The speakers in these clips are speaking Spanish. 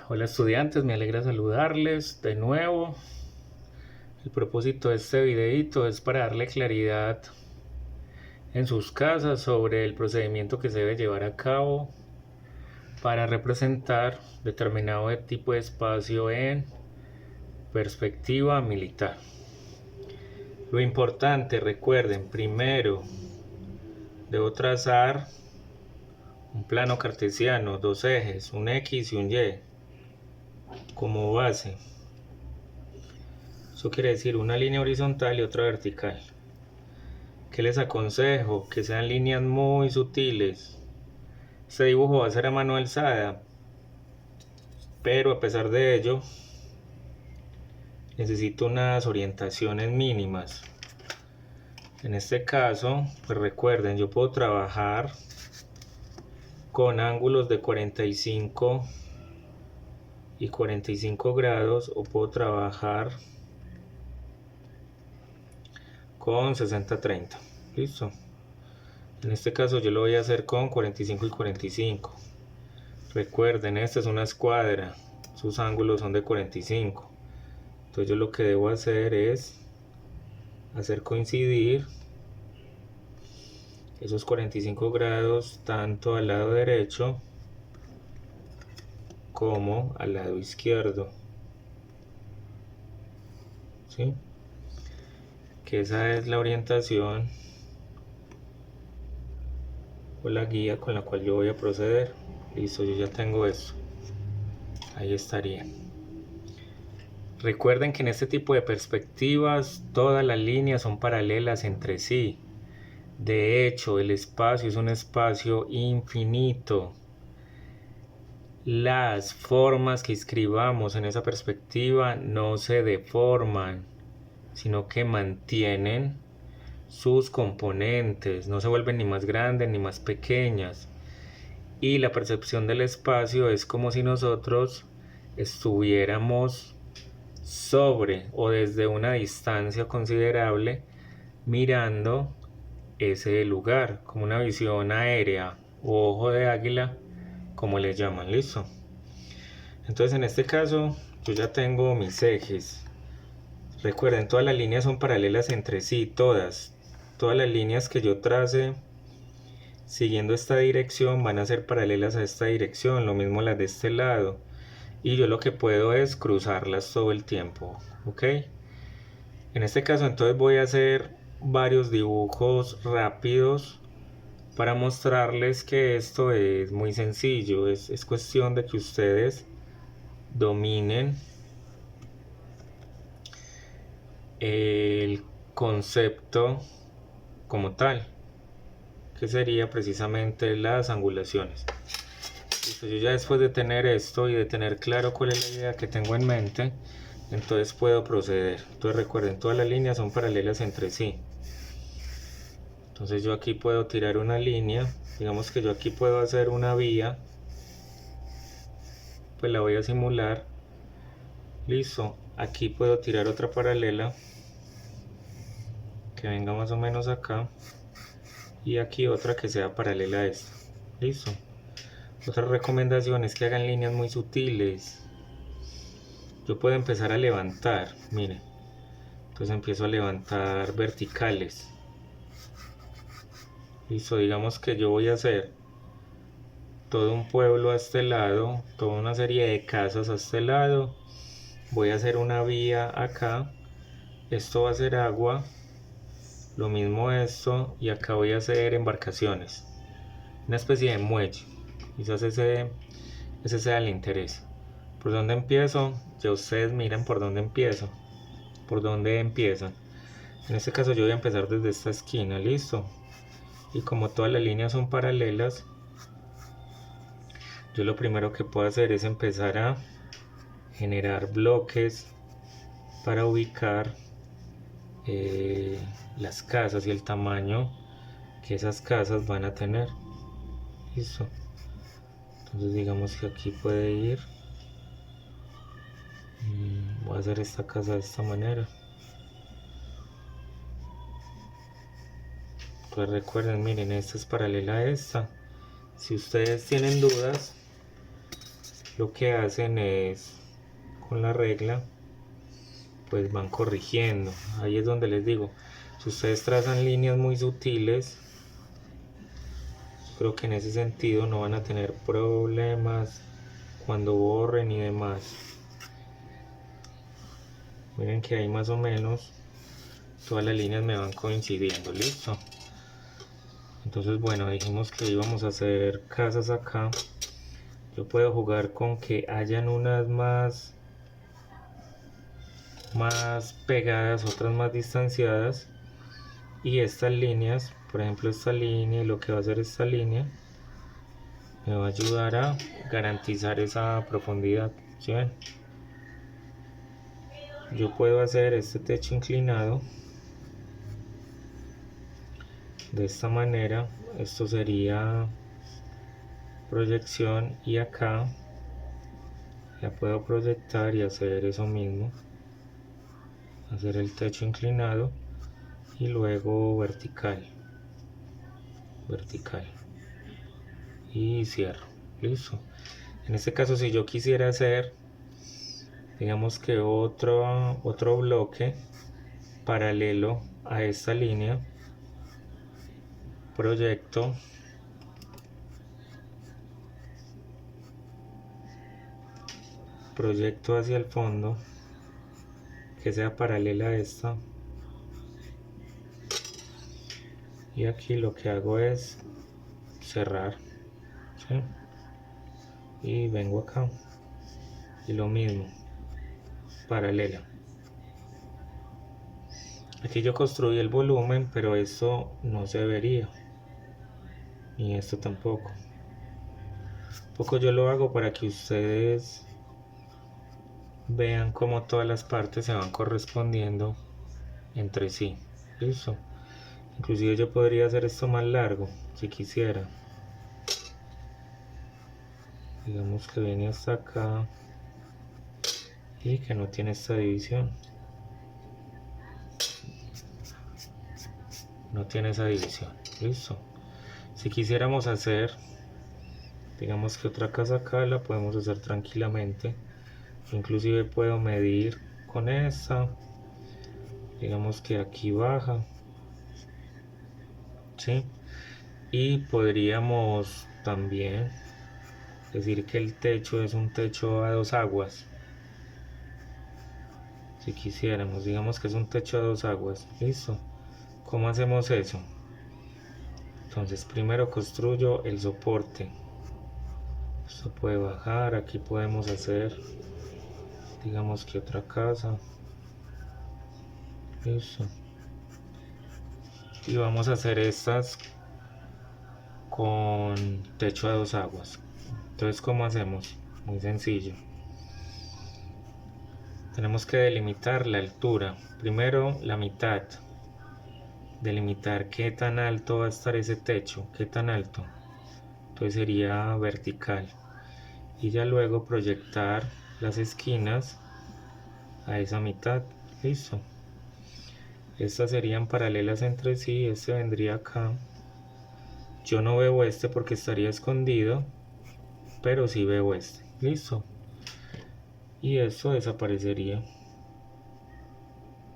Hola estudiantes, me alegra saludarles de nuevo. El propósito de este videito es para darle claridad en sus casas sobre el procedimiento que se debe llevar a cabo para representar determinado tipo de espacio en perspectiva militar. Lo importante, recuerden, primero debo trazar un plano cartesiano, dos ejes, un X y un Y como base. Eso quiere decir una línea horizontal y otra vertical. ¿Qué les aconsejo? Que sean líneas muy sutiles. Este dibujo va a ser a mano alzada, pero a pesar de ello necesito unas orientaciones mínimas. En este caso, pues recuerden, yo puedo trabajar con ángulos de 45 y 45 grados o puedo trabajar con 60-30. ¿Listo? En este caso yo lo voy a hacer con 45 y 45. Recuerden, esta es una escuadra, sus ángulos son de 45. Entonces yo lo que debo hacer es hacer coincidir esos 45 grados tanto al lado derecho como al lado izquierdo. ¿Sí? Que esa es la orientación o la guía con la cual yo voy a proceder. Listo, yo ya tengo eso. Ahí estaría. Recuerden que en este tipo de perspectivas todas las líneas son paralelas entre sí. De hecho, el espacio es un espacio infinito. Las formas que escribamos en esa perspectiva no se deforman, sino que mantienen sus componentes, no se vuelven ni más grandes ni más pequeñas. Y la percepción del espacio es como si nosotros estuviéramos sobre o desde una distancia considerable mirando ese lugar, como una visión aérea o ojo de águila, como le llaman. Listo. Entonces en este caso yo ya tengo mis ejes. Recuerden, todas las líneas son paralelas entre sí, todas las líneas que yo trace siguiendo esta dirección van a ser paralelas a esta dirección, lo mismo las de este lado, y yo lo que puedo es cruzarlas todo el tiempo. ¿Ok? En este caso entonces voy a hacer varios dibujos rápidos para mostrarles que esto es muy sencillo. Es cuestión de que ustedes dominen el concepto como tal, que sería precisamente las angulaciones. Listo, yo ya después de tener esto y de tener claro cuál es la idea que tengo en mente, entonces puedo proceder. Entonces recuerden, todas las líneas son paralelas entre sí. Entonces yo aquí puedo tirar una línea, digamos que yo aquí puedo hacer una vía, pues la voy a simular. Listo, aquí puedo tirar otra paralela que venga más o menos acá, y aquí otra que sea paralela a esta. Listo. Otra recomendación es que hagan líneas muy sutiles. Yo puedo empezar a levantar, miren, entonces empiezo a levantar verticales. Listo, digamos que yo voy a hacer todo un pueblo a este lado, toda una serie de casas a este lado, voy a hacer una vía acá, esto va a ser agua, lo mismo esto, y acá voy a hacer embarcaciones, una especie de muelle. Quizás ese sea el interés. ¿Por dónde empiezo? Ya ustedes miran por dónde empiezo, por dónde empiezan. En este caso yo voy a empezar desde esta esquina. Listo. Y como todas las líneas son paralelas, yo lo primero que puedo hacer es empezar a generar bloques para ubicar las casas y el tamaño que esas casas van a tener. Listo. Entonces digamos que aquí puede ir, voy a hacer esta casa de esta manera. Pues recuerden, miren, esta es paralela a esta. Si ustedes tienen dudas, lo que hacen es, con la regla, pues van corrigiendo. Ahí es donde les digo, si ustedes trazan líneas muy sutiles, creo que en ese sentido no van a tener problemas cuando borren y demás. Miren que ahí más o menos todas las líneas me van coincidiendo, listo. Entonces bueno, dijimos que íbamos a hacer casas acá. Yo puedo jugar con que hayan unas más pegadas, otras más distanciadas, y estas líneas, por ejemplo esta línea y lo que va a hacer esta línea, me va a ayudar a garantizar esa profundidad. ¿Sí ven? Yo puedo hacer este techo inclinado de esta manera. Esto sería proyección, y acá ya puedo proyectar y hacer eso mismo, hacer el techo inclinado y luego vertical y cierro. Listo. En este caso, si yo quisiera hacer, digamos que otro bloque paralelo a esta línea, proyecto, hacia el fondo, que sea paralela a esta, y aquí lo que hago es cerrar, ¿sí? Y vengo acá y lo mismo, paralela. Aquí yo construí el volumen, pero esto no se vería, ni esto tampoco. Poco yo lo hago para que ustedes vean cómo todas las partes se van correspondiendo entre sí. Listo. Inclusive yo podría hacer esto más largo si quisiera. Digamos que viene hasta acá y que no tiene esta división. No tiene esa división. Listo. Si quisiéramos hacer, digamos que otra casa acá, la podemos hacer tranquilamente. Inclusive puedo medir con esta. Digamos que aquí baja, ¿sí? Y podríamos también decir que el techo es un techo a dos aguas. Si quisiéramos, digamos que es un techo a dos aguas. Listo. ¿Cómo hacemos eso? Entonces primero construyo el soporte. Esto puede bajar. Aquí podemos hacer, digamos que otra casa. Listo. Y vamos a hacer estas con techo a dos aguas. Entonces, ¿cómo hacemos? Muy sencillo. Tenemos que delimitar la altura. Primero la mitad. Delimitar qué tan alto va a estar ese techo, qué tan alto. Entonces sería vertical. Y ya luego proyectar las esquinas a esa mitad. Listo. Estas serían paralelas entre sí. Este vendría acá. Yo no veo este porque estaría escondido, pero sí veo este. Listo. Y esto desaparecería.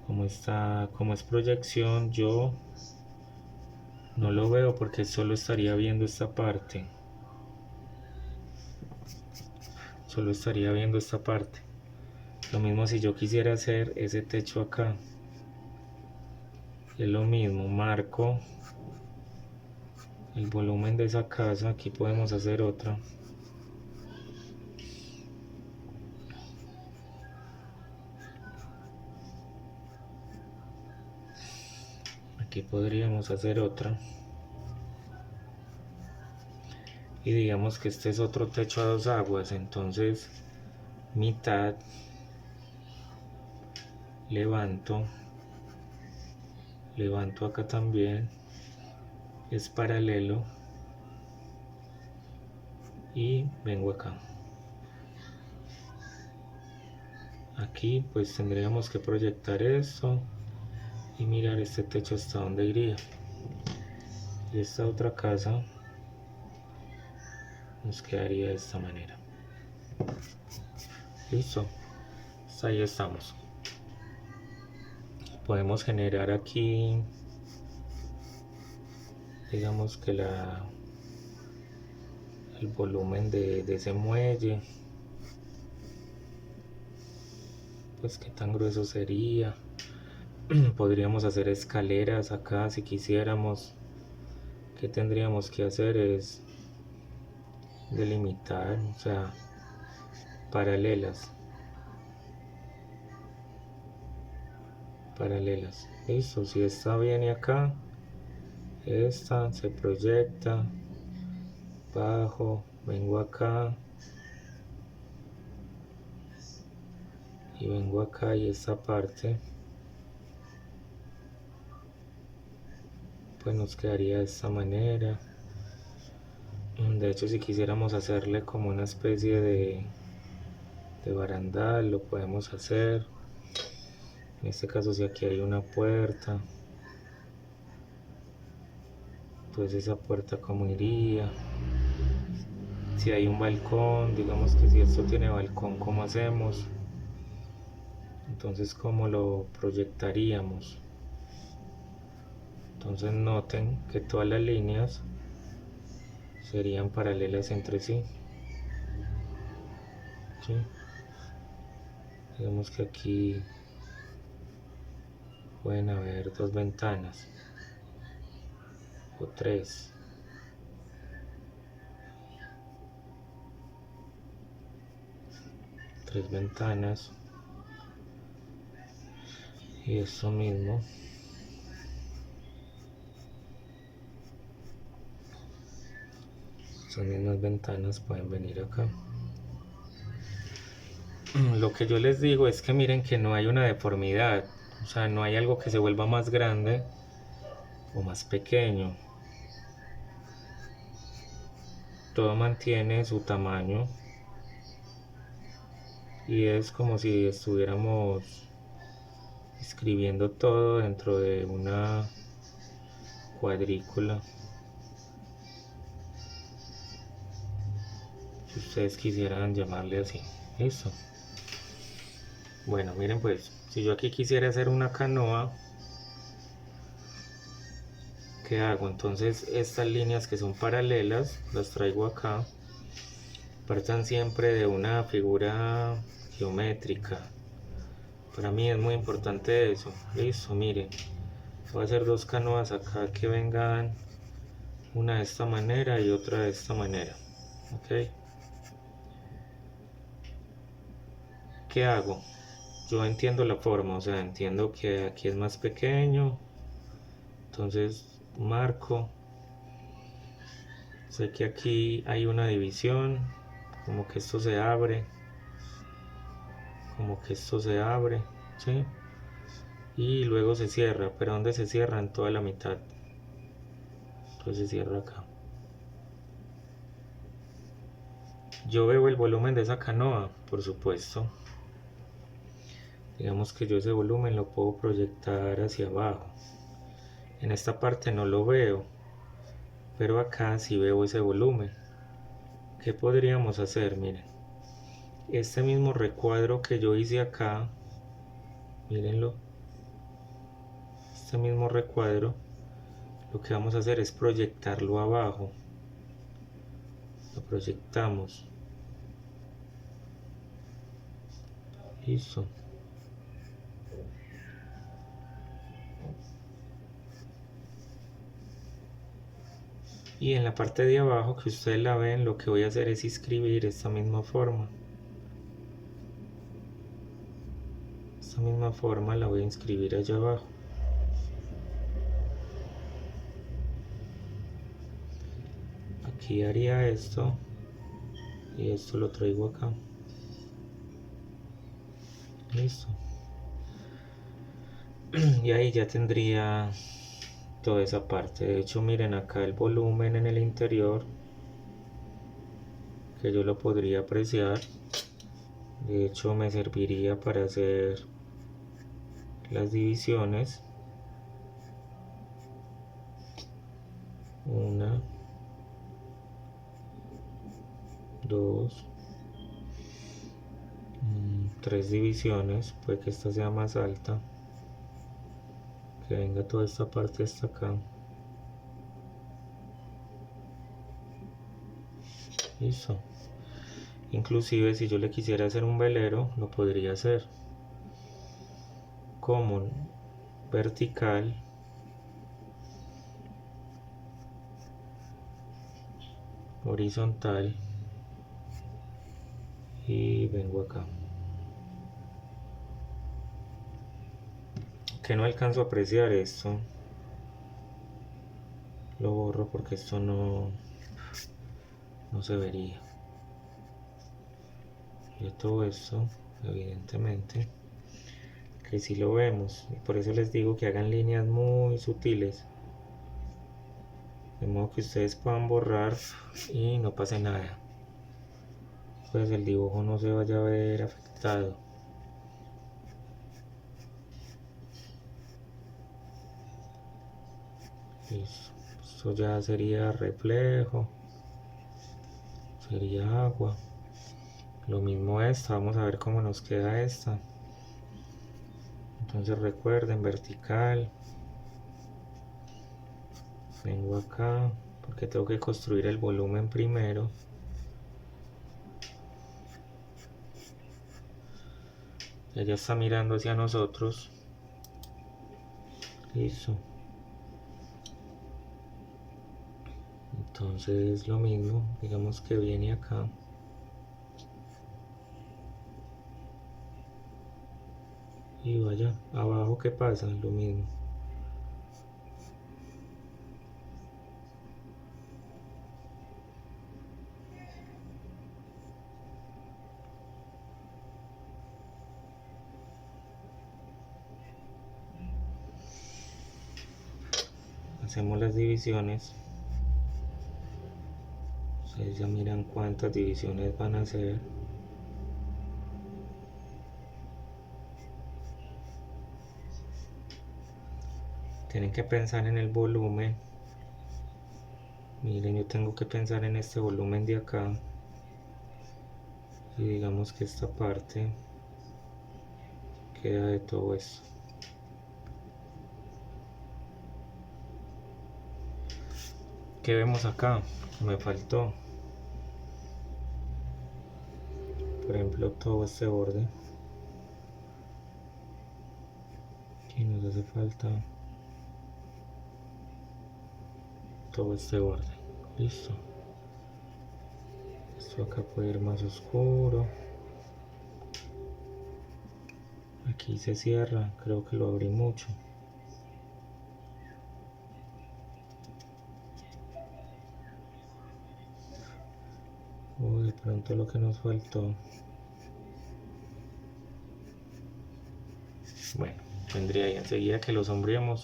Como es proyección, yo no lo veo porque solo estaría viendo esta parte. Solo estaría viendo esta parte. Lo mismo si yo quisiera hacer ese techo acá. Es lo mismo, marco el volumen de esa casa. Aquí podemos hacer otra. Aquí podríamos hacer otra. Y digamos que este es otro techo a dos aguas. Entonces, mitad, levanto acá también, es paralelo, y vengo acá. Aquí pues tendríamos que proyectar esto y mirar este techo hasta dónde iría. Y esta otra casa nos quedaría de esta manera. Listo, hasta ahí estamos. Podemos generar aquí, digamos que el volumen de ese muelle, pues qué tan grueso sería. Podríamos hacer escaleras acá si quisiéramos. ¿Qué tendríamos que hacer? Es delimitar, o sea, paralelas. Listo, si esta viene acá, esta se proyecta, bajo, vengo acá y vengo acá, y esta parte pues nos quedaría de esta manera. De hecho, si quisiéramos hacerle como una especie de barandal, lo podemos hacer. En este caso, si aquí hay una puerta, pues esa puerta cómo iría. Si hay un balcón, digamos que si esto tiene balcón, ¿cómo hacemos? Entonces, ¿cómo lo proyectaríamos? Entonces noten que todas las líneas serían paralelas entre sí. ¿Sí? Digamos que aquí pueden haber dos ventanas o tres. Tres ventanas. Y eso mismo. Esas mismas ventanas pueden venir acá. Lo que yo les digo es que miren que no hay una deformidad. O sea, no hay algo que se vuelva más grande o más pequeño. Todo mantiene su tamaño. Y es como si estuviéramos escribiendo todo dentro de una cuadrícula, si ustedes quisieran llamarle así. Listo. Bueno, miren pues, si yo aquí quisiera hacer una canoa, ¿qué hago? Entonces estas líneas que son paralelas las traigo acá. Partan siempre de una figura geométrica. Para mí es muy importante eso. Listo, miren, voy a hacer dos canoas acá que vengan, una de esta manera y otra de esta manera. Ok, ¿qué hago? Yo entiendo la forma, o sea, entiendo que aquí es más pequeño, entonces marco. Sé que aquí hay una división, como que esto se abre, como que esto se abre, ¿sí? Y luego se cierra, pero ¿dónde se cierra? En toda la mitad. Entonces se cierra acá. Yo veo el volumen de esa canoa, por supuesto. Digamos que yo ese volumen lo puedo proyectar hacia abajo. En esta parte no lo veo, pero acá sí veo ese volumen. ¿Qué podríamos hacer? Miren, este mismo recuadro que yo hice acá, mírenlo, este mismo recuadro, lo que vamos a hacer es proyectarlo abajo. Lo proyectamos. Listo. Y en la parte de abajo que ustedes la ven, lo que voy a hacer es inscribir esta misma forma. Esta misma forma la voy a inscribir allá abajo. Aquí haría esto y esto lo traigo acá. Listo. Y ahí ya tendría toda esa parte. De hecho, miren acá el volumen en el interior, que yo lo podría apreciar. De hecho, me serviría para hacer las divisiones. Una, dos, 3 divisiones, puede que esta sea más alta, que venga toda esta parte hasta acá. Listo. Inclusive si yo le quisiera hacer un velero, lo podría hacer como vertical, horizontal, y vengo acá. Que no alcanzo a apreciar esto, lo borro porque esto no se vería. Y todo esto, evidentemente, que si lo vemos, y por eso les digo que hagan líneas muy sutiles, de modo que ustedes puedan borrar y no pase nada, pues el dibujo no se vaya a ver afectado. Listo. Esto ya sería reflejo, sería agua. Lo mismo esta, vamos a ver cómo nos queda esta. Entonces recuerden, vertical, vengo acá porque tengo que construir el volumen primero. Ella está mirando hacia nosotros. Listo. Entonces lo mismo, digamos que viene acá. Y vaya, abajo, ¿qué pasa? Lo mismo. Hacemos las divisiones. Ustedes ya miran cuántas divisiones van a hacer. Tienen que pensar en el volumen. Miren, yo tengo que pensar en este volumen de acá. Y digamos que esta parte queda de todo esto. ¿Qué vemos acá? Me faltó, por ejemplo, todo este borde. Aquí nos hace falta todo este borde. Listo. Esto acá puede ir más oscuro. Aquí se cierra, creo que lo abrí mucho. De pronto lo que nos faltó. Bueno, vendría ahí enseguida que lo sombreemos,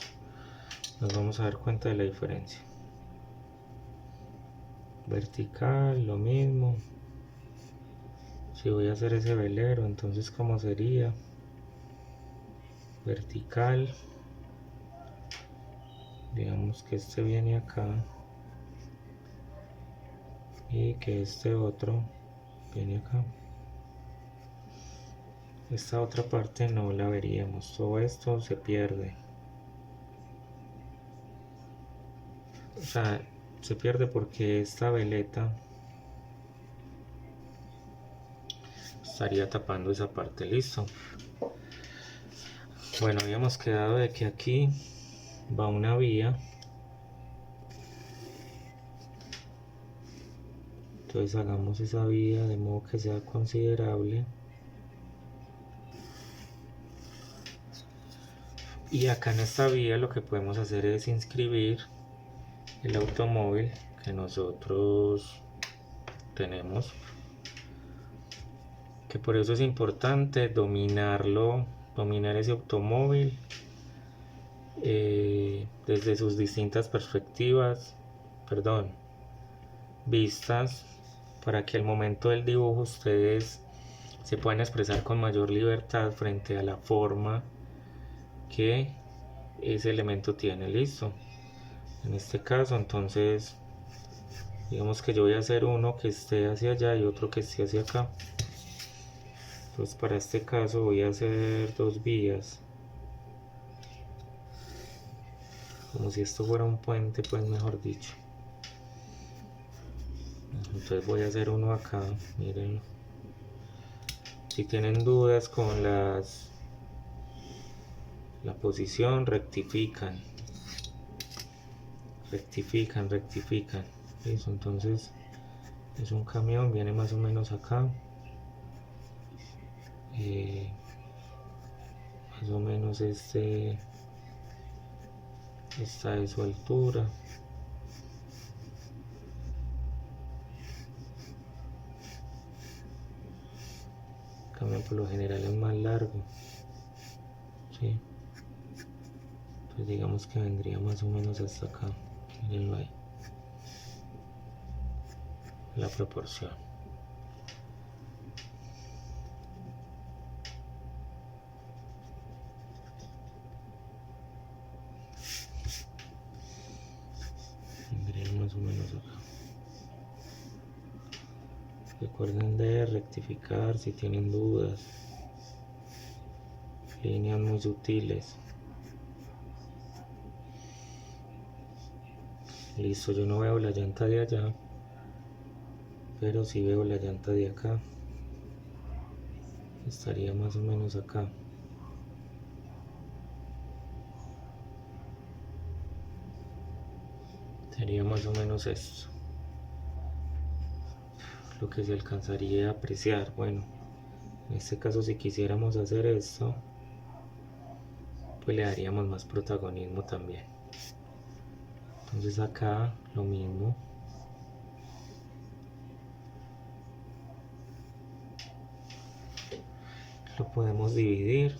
nos vamos a dar cuenta de la diferencia. Vertical, lo mismo. Si voy a hacer ese velero, entonces ¿cómo sería? Vertical. Digamos que este viene acá. Y que este otro viene acá. Esta otra parte no la veríamos, todo esto se pierde. O sea, se pierde porque esta veleta estaría tapando esa parte. Listo. Bueno, habíamos quedado de que aquí va una vía. Entonces hagamos esa vía de modo que sea considerable. Y acá en esta vía lo que podemos hacer es inscribir el automóvil que nosotros tenemos. Que por eso es importante dominarlo, dominar ese automóvil desde sus distintas perspectivas, vistas, para que al momento del dibujo ustedes se puedan expresar con mayor libertad frente a la forma que ese elemento tiene. Listo. En este caso, entonces, digamos que yo voy a hacer uno que esté hacia allá y otro que esté hacia acá. Entonces para este caso voy a hacer 2 vías, como si esto fuera un puente, pues mejor dicho. Entonces voy a hacer uno acá, miren. Si tienen dudas con la posición, rectifican. Listo, entonces es un camión, viene más o menos acá. Más o menos esta es su altura. El camión por lo general es más largo, ¿sí? Entonces digamos que vendría más o menos hasta acá. Mírenlo ahí, la proporción. Vendría más o menos acá. Recuerden de rectificar si tienen dudas. Líneas muy sutiles. Listo, yo no veo la llanta de allá, pero sí veo la llanta de acá. Estaría más o menos acá. Sería más o menos esto, lo que se alcanzaría a apreciar. Bueno, en este caso si quisiéramos hacer esto, pues le daríamos más protagonismo también. Entonces acá lo mismo. Lo podemos dividir.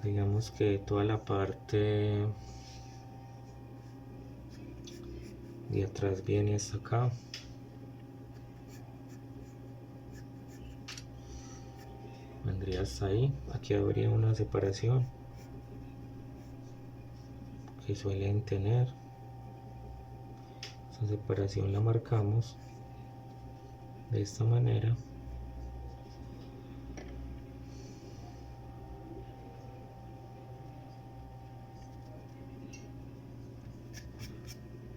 Digamos que toda la parte de atrás viene hasta acá. Vendría hasta ahí. Aquí habría una separación que suelen tener. Esa separación la marcamos de esta manera.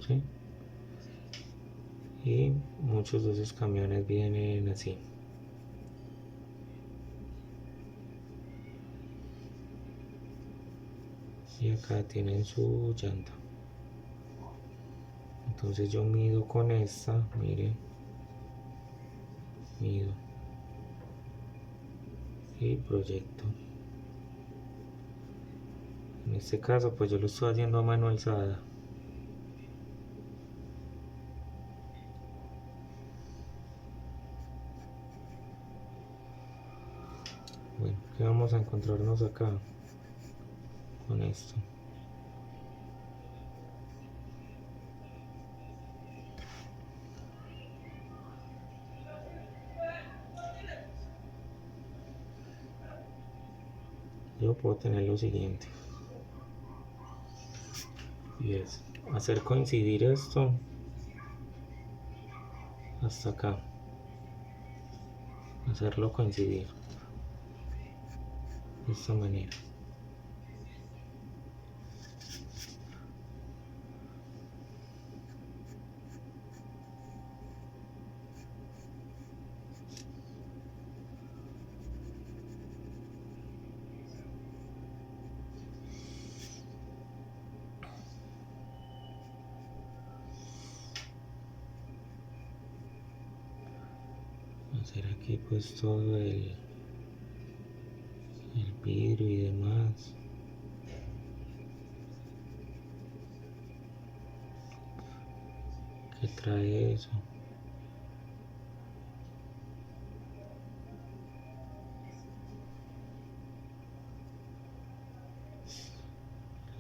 ¿Sí? Y muchos de esos camiones vienen así. Y acá tienen su llanta. Entonces yo mido con esta, miren, mido y proyecto. En este caso pues yo lo estoy haciendo a mano alzada. Bueno, ¿qué vamos a encontrarnos acá con esto? Yo puedo tener lo siguiente, y es hacer coincidir esto hasta acá, hacerlo coincidir de esta manera. Hacer aquí pues todo el vidrio y demás. ¿Qué trae eso?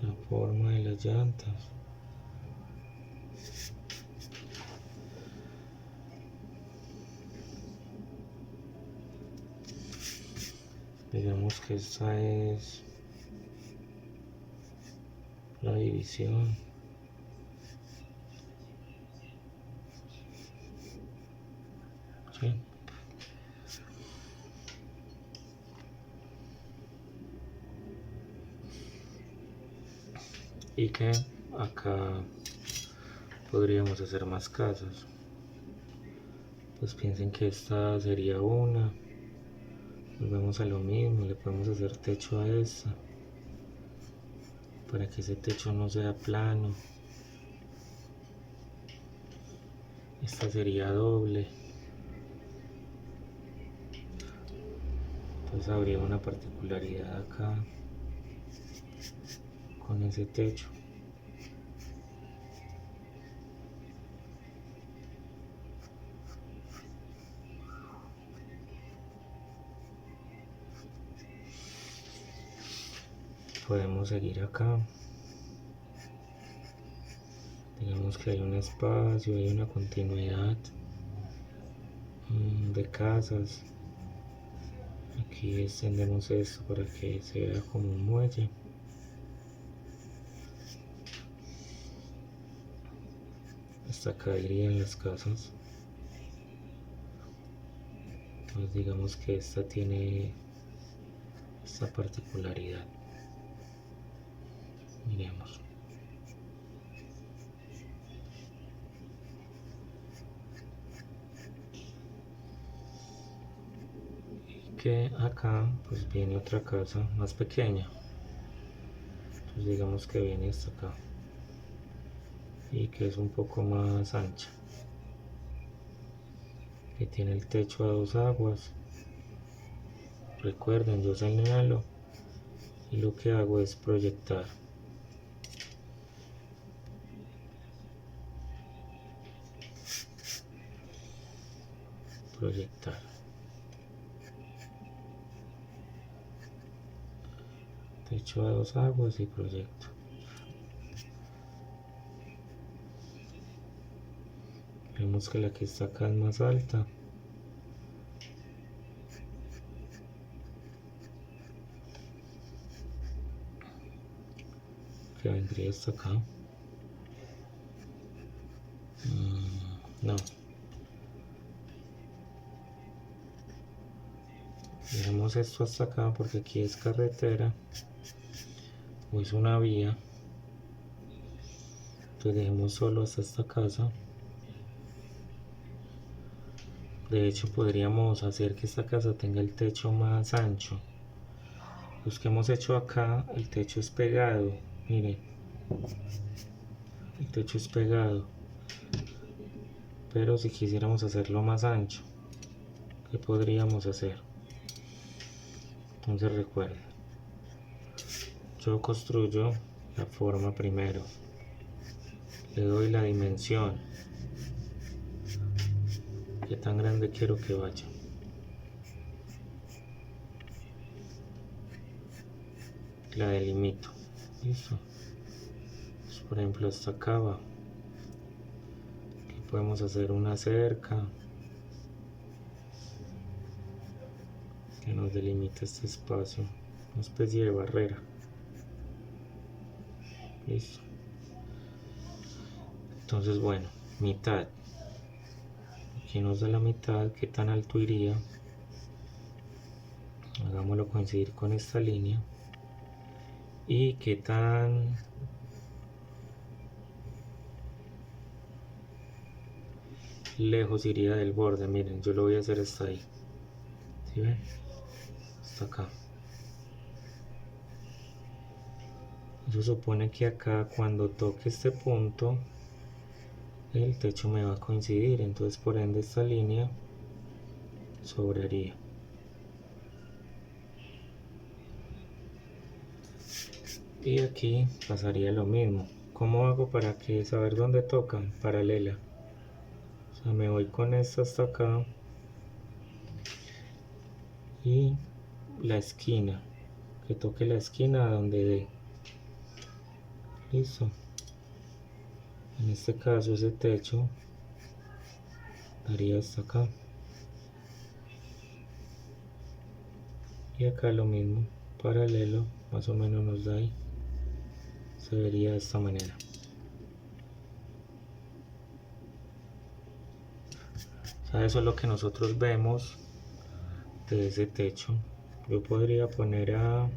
La forma de las llantas. Digamos que esta es la división. ¿Sí? y que acá podríamos hacer más casas. Pues piensen que esta sería una, volvemos a lo mismo, le podemos hacer techo a esta para que ese techo no sea plano. Esta sería doble, entonces habría una particularidad acá con ese techo. Podemos seguir acá. Digamos que hay un espacio, hay una continuidad de casas. Aquí extendemos esto para que se vea como un muelle. Hasta acá irían las casas. Pues digamos que esta tiene esta particularidad. Miremos. Que acá pues viene otra casa más pequeña, entonces digamos que viene hasta acá y que es un poco más ancha, que tiene el techo a 2 aguas. Recuerden, yo señalo y lo que hago es proyectar. Techo a 2 aguas y proyecto. Vemos que la que está acá es más alta. Que vendría hasta acá. No. Dejemos esto hasta acá porque aquí es carretera o es una vía. Entonces dejemos solo hasta esta casa. De hecho podríamos hacer que esta casa tenga el techo más ancho. Los que hemos hecho acá, el techo es pegado. Miren, el techo es pegado. Pero si quisiéramos hacerlo más ancho, ¿qué podríamos hacer? Entonces recuerden, yo construyo la forma primero, le doy la dimensión, qué tan grande quiero que vaya, la delimito, listo. Pues, por ejemplo, hasta acá va. Aquí podemos hacer una cerca que nos delimita este espacio, una especie de barrera. Listo. Entonces, bueno, mitad. Aquí nos da la mitad, qué tan alto iría. Hagámoslo coincidir con esta línea. Y qué tan lejos iría del borde. Miren, yo lo voy a hacer hasta ahí. ¿Sí ven? Hasta acá. Eso supone que acá cuando toque este punto el techo me va a coincidir, entonces por ende esta línea sobraría. Y aquí pasaría lo mismo. ¿Cómo hago para que saber dónde tocan? Paralela. O sea, me voy con esta hasta acá y la esquina, que toque la esquina a donde dé. Listo. En este caso ese techo daría hasta acá. Y acá lo mismo, paralelo, más o menos nos da ahí. Se vería de esta manera. O sea, eso es lo que nosotros vemos de ese techo. Yo podría poner a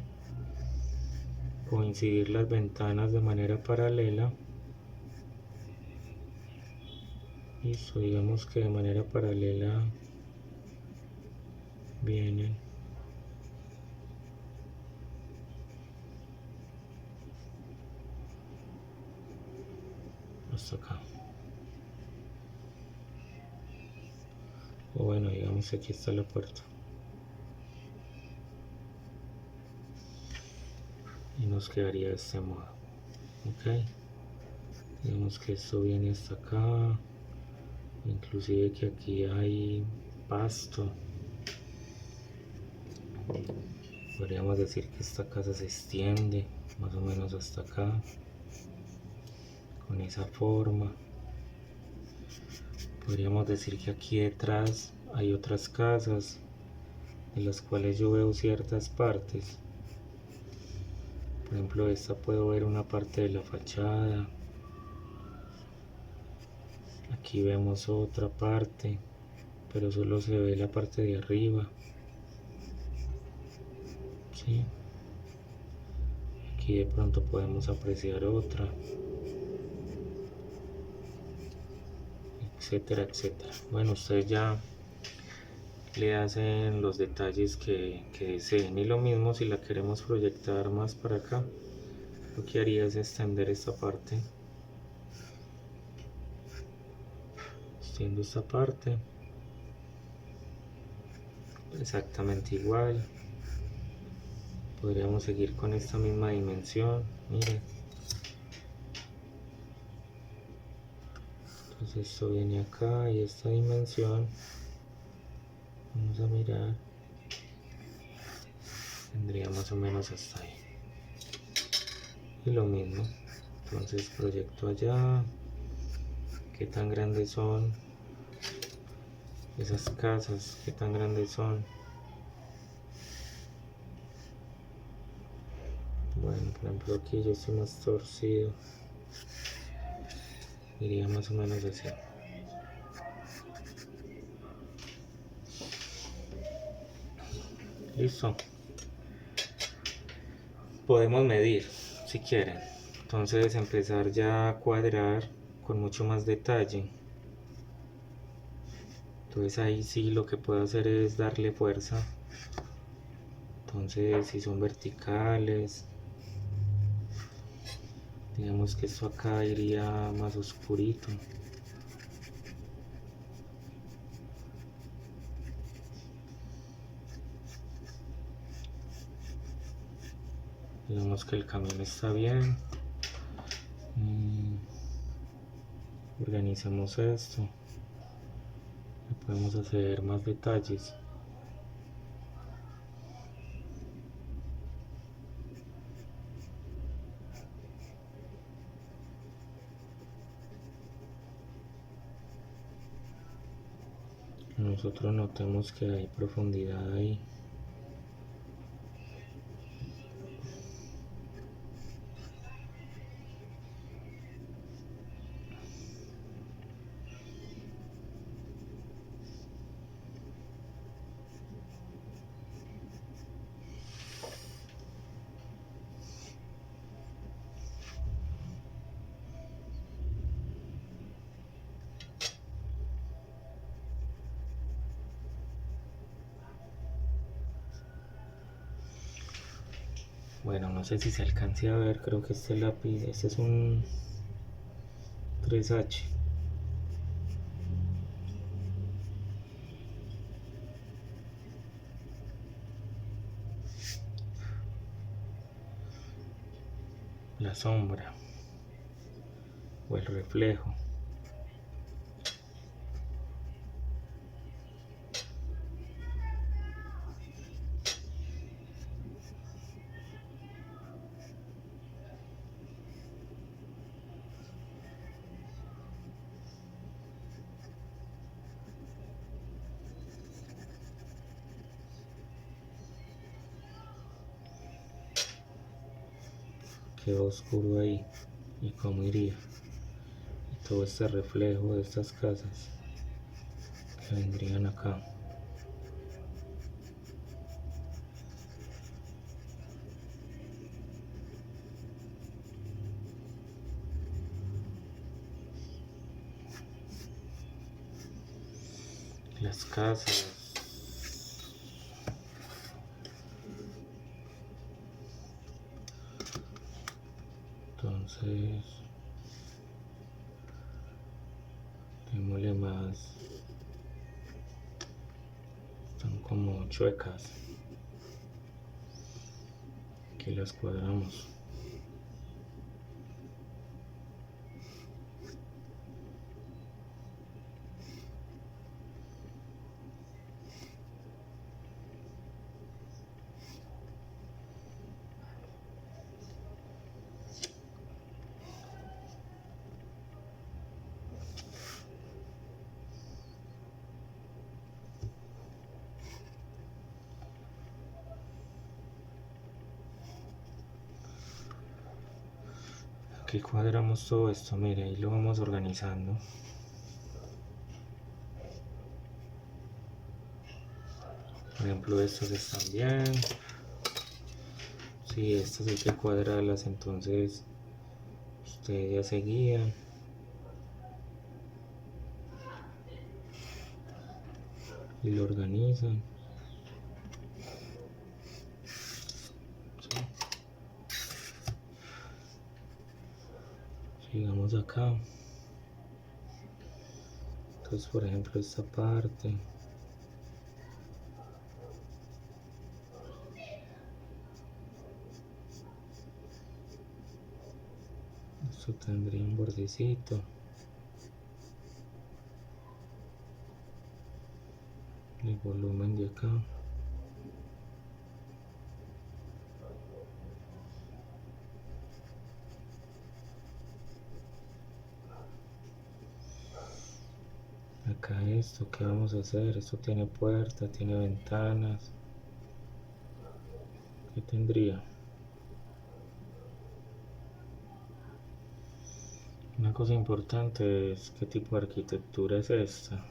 coincidir las ventanas de manera paralela. Listo, digamos que de manera paralela vienen hasta acá. O bueno, digamos que aquí está la puerta. Y nos quedaría de este modo. Ok. Digamos que esto viene hasta acá. Inclusive que aquí hay pasto. Podríamos decir que esta casa se extiende más o menos hasta acá. Con esa forma. Podríamos decir que aquí detrás hay otras casas de las cuales yo veo ciertas partes. Por ejemplo, esta puedo ver una parte de la fachada. Aquí vemos otra parte, pero solo se ve la parte de arriba. ¿Sí? Aquí de pronto podemos apreciar otra, etcétera, etcétera. Bueno, ustedes ya le hacen los detalles que deseen. Y lo mismo si la queremos proyectar más para acá, lo que haría es extender esta parte. Extiendo esta parte. Exactamente igual. Podríamos seguir con esta misma dimensión. Miren. Entonces esto viene acá y esta dimensión. Vamos a mirar. Tendría más o menos hasta ahí. Y lo mismo. Entonces proyecto allá. ¿Qué tan grandes son esas casas? ¿Qué tan grandes son? Bueno, por ejemplo aquí yo estoy más torcido. Iría más o menos así. Listo. Podemos medir si quieren. Entonces empezar ya a cuadrar con mucho más detalle. Entonces ahí sí lo que puedo hacer es darle fuerza. Entonces si son verticales, digamos que esto acá iría más oscurito. Digamos que el camino está bien. Organicemos esto. Podemos hacer más detalles. Nosotros notamos que hay profundidad ahí. Bueno, no sé si se alcance a ver, creo que este lápiz, este es un 3H. La sombra o el reflejo. Quedó oscuro ahí. ¿Y cómo iría? Y todo este reflejo de estas casas que vendrían acá. las casas. Entonces, démosle más. Están como chuecas. Aquí las cuadramos. Aquí cuadramos todo esto, mire, ahí lo vamos organizando. Por ejemplo, estos están bien. Sí, estas hay que cuadrarlas, entonces ustedes ya se guían. Y lo organizan. Sigamos acá. Entonces, por ejemplo, esta parte. Esto tendría un bordecito. El volumen de acá. Acá esto, ¿qué vamos a hacer? Esto tiene puerta, tiene ventanas. ¿Qué tendría? Una cosa importante es qué tipo de arquitectura es esta.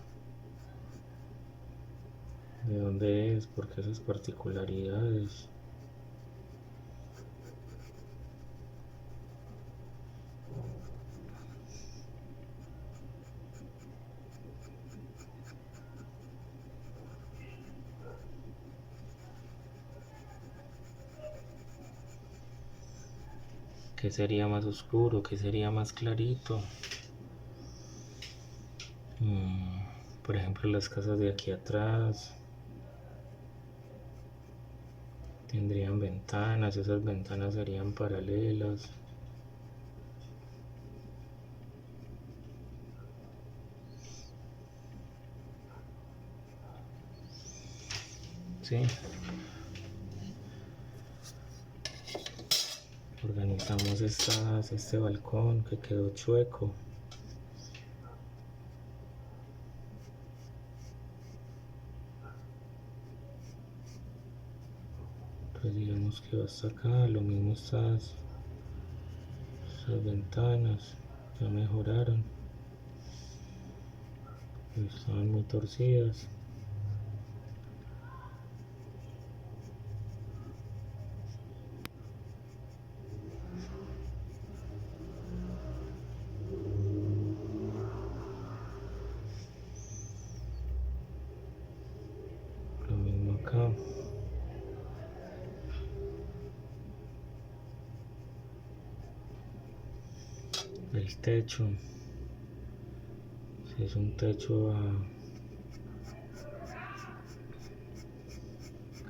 ¿De dónde es? ¿Por qué esas particularidades? ¿Qué sería más oscuro? ¿Qué sería más clarito? Por ejemplo, las casas de aquí atrás tendrían ventanas, esas ventanas serían paralelas. ¿Sí? Organizamos este balcón que quedó chueco. Entonces digamos que va hasta acá, lo mismo esas ventanas ya mejoraron, estaban muy torcidas. Lo mismo acá. El techo, si es un techo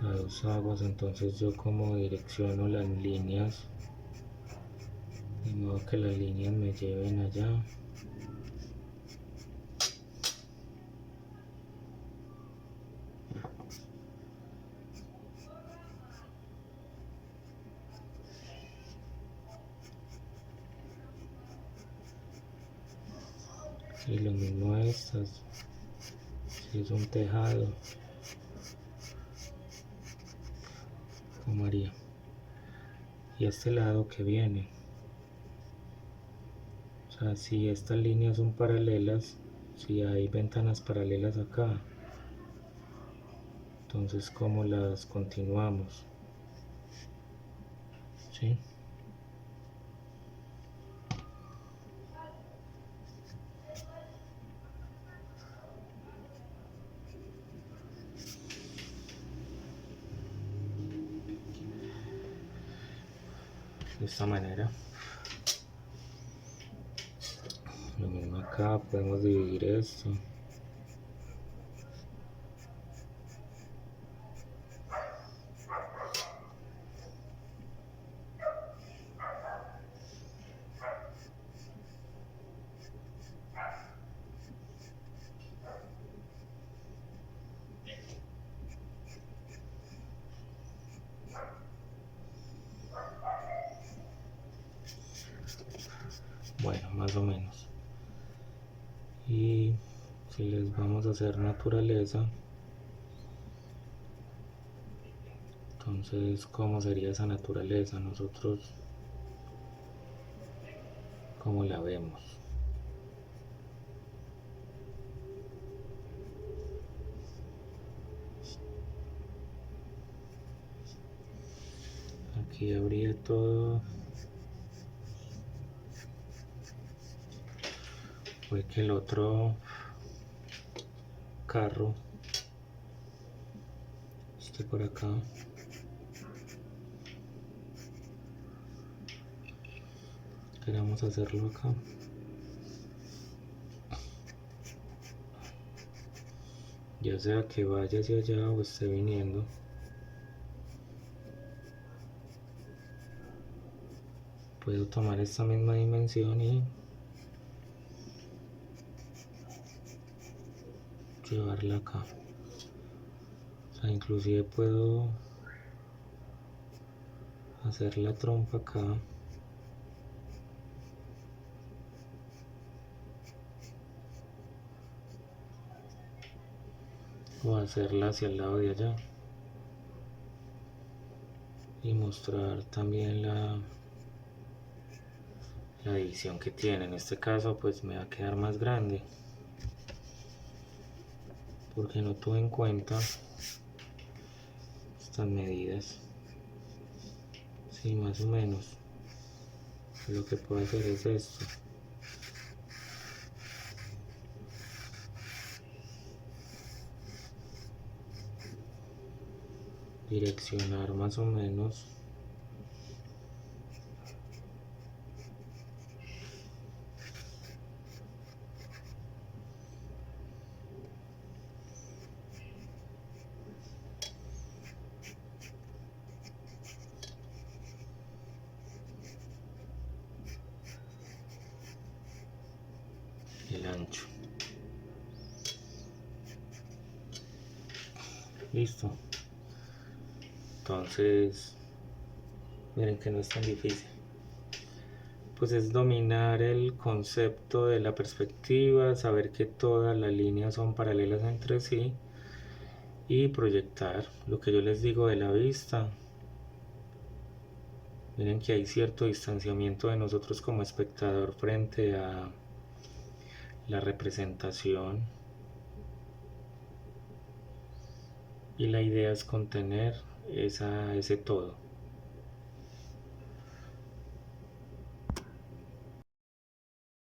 a dos aguas, entonces yo como direcciono las líneas, de modo que las líneas me lleven allá. Y lo mismo a estas, si es un tejado, como haría. Y este lado que viene, o sea, si estas líneas son paralelas, si hay ventanas paralelas acá, entonces ¿cómo las continuamos? ¿Sí? de esta manera. Lo mismo acá, podemos dividir esto. Bueno, más o menos. Y si les vamos a hacer naturaleza, entonces, ¿cómo sería esa naturaleza? Nosotros, ¿cómo la vemos? Aquí habría todo. Fue que el otro carro esté por acá. Queremos hacerlo acá. Ya sea que vaya hacia allá o esté viniendo. Puedo tomar esta misma dimensión y llevarla acá. O sea, inclusive puedo hacer la trompa acá. O hacerla hacia el lado de allá. Y mostrar también la división que tiene. En este caso pues me va a quedar más grande, porque no tuve en cuenta estas medidas. Sí, más o menos. Lo que puedo hacer es esto. Direccionar más o menos. El ancho. Listo. Entonces, miren que no es tan difícil. Pues es dominar el concepto de la perspectiva, saber que todas las líneas son paralelas entre sí y proyectar lo que yo les digo de la vista. Miren que hay cierto distanciamiento de nosotros como espectador frente a la representación, y la idea es contener ese todo.